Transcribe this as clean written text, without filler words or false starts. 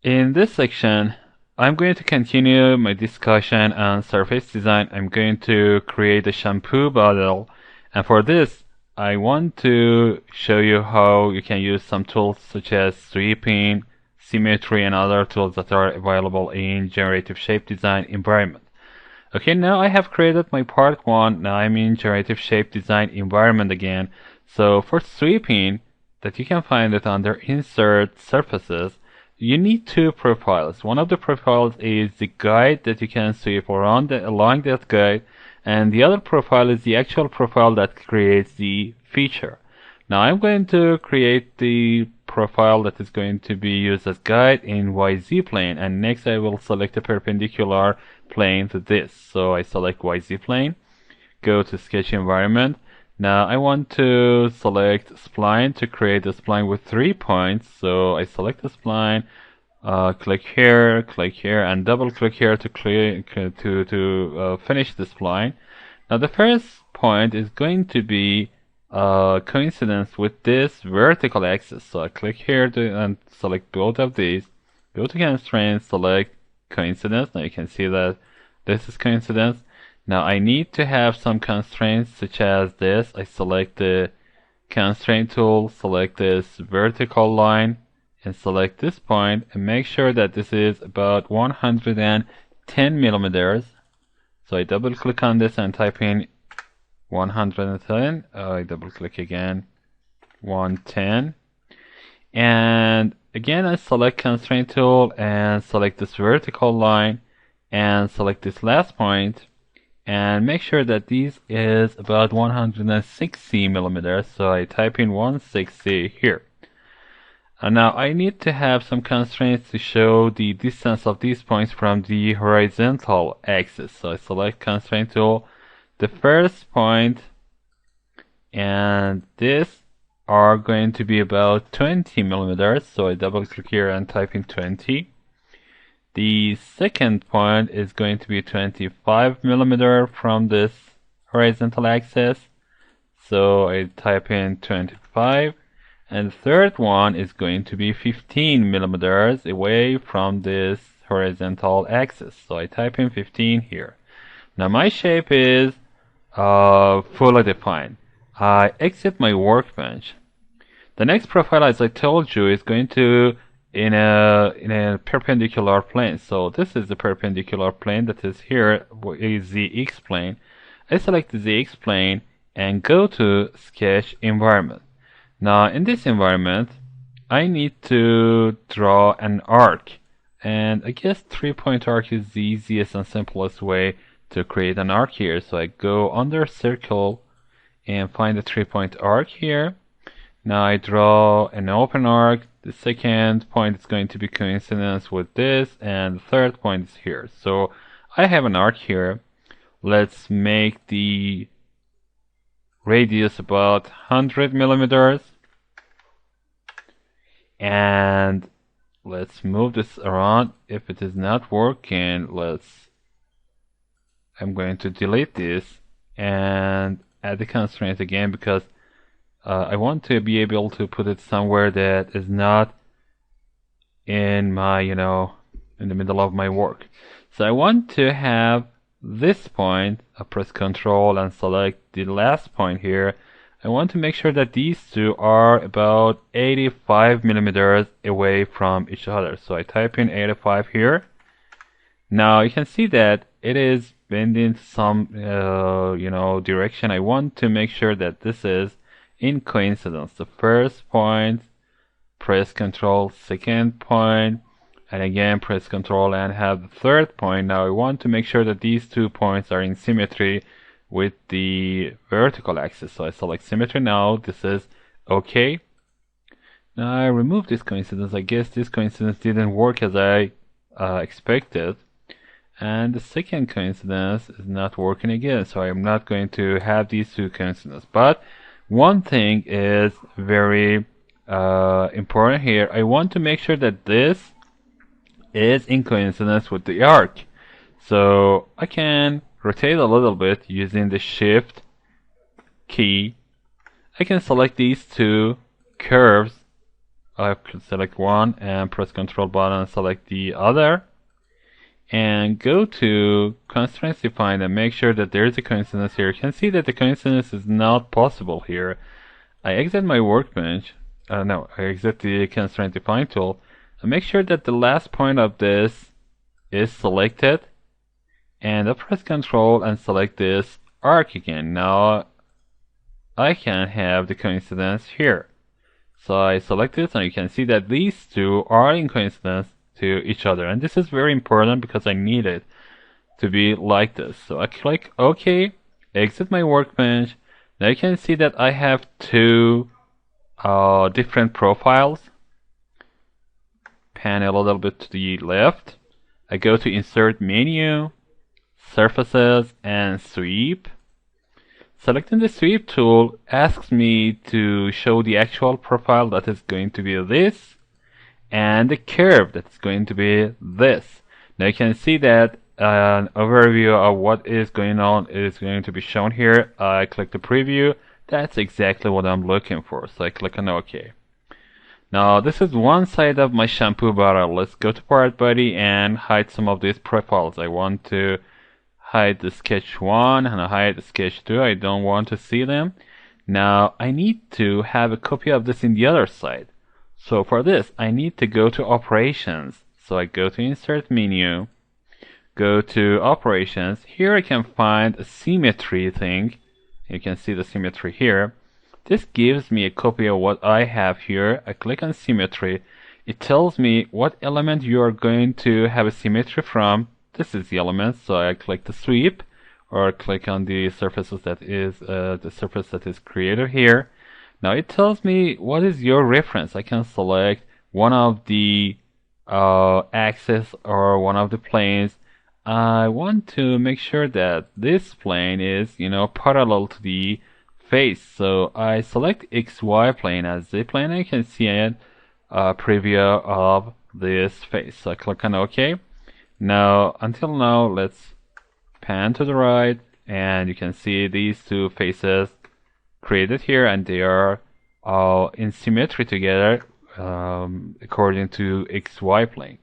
In this section, I'm going to continue my discussion on surface design. I'm going to create a shampoo bottle, and for this, I want to show you how you can use some tools such as sweeping, symmetry, and other tools that are available in generative shape design environment. Okay, now I have created my part 1. Now I'm in generative shape design environment again. So for sweeping, that you can find it under insert surfaces, you need two profiles. One of the profiles is the guide that you can sweep along that guide, and the other profile is the actual profile that creates the feature. Now I'm going to create the profile that is going to be used as guide in YZ plane, and next I will select a perpendicular plane to this. So I select YZ plane, go to sketch environment. Now I want to select spline to create a spline with 3 points. So I select the spline, click here, and double click here to finish the spline. Now the first point is going to be coincidence with this vertical axis. So I click here and select both of these. Go to constraints, select coincidence. Now you can see that this is coincidence. Now I need to have some constraints such as this. I select the constraint tool, select this vertical line, and select this point, and make sure that this is about 110 millimeters. So I double click on this and type in 110. I double click again, 110. And again, I select constraint tool and select this vertical line and select this last point and make sure that this is about 160 millimeters. So I type in 160 here. And now I need to have some constraints to show the distance of these points from the horizontal axis. So I select constraint tool, the first point, and this are going to be about 20 millimeters. So I double click here and type in 20. The second point is going to be 25 millimeter from this horizontal axis. So I type in 25. And the third one is going to be 15 millimeters away from this horizontal axis. So I type in 15 here. Now my shape is fully defined. I exit my workbench. The next profile, as I told you, is going to in a perpendicular plane. So this is the perpendicular plane that is here, is the X plane. I select the ZX plane and go to sketch environment. Now in this environment, I need to draw an arc, and I guess 3-point arc is the easiest and simplest way to create an arc here. So I go under circle and find the 3-point arc here. Now I draw an open arc. The second point is going to be coincidence with this, and the third point is here. So I have an arc here. Let's make the radius about 100 millimeters. And let's move this around. If it is not working, I'm going to delete this and add the constraint again, because I want to be able to put it somewhere that is not in my, in the middle of my work. So I want to have this point. I press Control and select the last point here. I want to make sure that these two are about 85 millimeters away from each other. So I type in 85 here. Now you can see that it is bending some, direction. I want to make sure that this is in coincidence. The first point, press Control, second point, and again press Control and have the third point. Now I want to make sure that these 2 points are in symmetry with the vertical axis. So I select symmetry now. This is okay. Now I remove this coincidence. I guess this coincidence didn't work as I expected. And the second coincidence is not working again. So I'm not going to have these 2 coincidences. But one thing is very important here. I want to make sure that this is in coincidence with the arc. So I can rotate a little bit using the Shift key. I can select these 2 curves I select one and press Control button and select the other. And go to constraints defined and make sure that there is a coincidence here. You can see that the coincidence is not possible here. I exit my workbench. No, I exit the constraint define tool and make sure that the last point of this is selected. And I press Control and select this arc again. Now I can have the coincidence here. So I select this and you can see that these two are in coincidence to each other. And this is very important because I need it to be like this. So I click OK, exit my workbench. Now you can see that I have two different profiles. Pan a little bit to the left. I go to Insert Menu, Surfaces, and Sweep. Selecting the Sweep tool asks me to show the actual profile that is going to be this, and the curve that's going to be this. Now you can see that an overview of what is going on is going to be shown here. I click the preview. That's exactly what I'm looking for. So I click on OK. Now this is one side of my shampoo bottle. Let's go to Part Body and hide some of these profiles. I want to hide the sketch 1 and I hide the sketch 2. I don't want to see them. Now I need to have a copy of this in the other side. So for this, I need to go to Operations. So I go to Insert Menu, go to Operations. Here I can find a Symmetry thing. You can see the Symmetry here. This gives me a copy of what I have here. I click on Symmetry. It tells me what element you are going to have a symmetry from. This is the element, so I click the Sweep, or click on the surfaces that is the surface that is created here. Now it tells me what is your reference. I can select one of the axes or one of the planes. I want to make sure that this plane is, parallel to the face. So I select XY plane as the plane. I can see a preview of this face. So I click on OK. Now, until now, let's pan to the right, and you can see these two faces created here, and they are in symmetry together according to XY plane.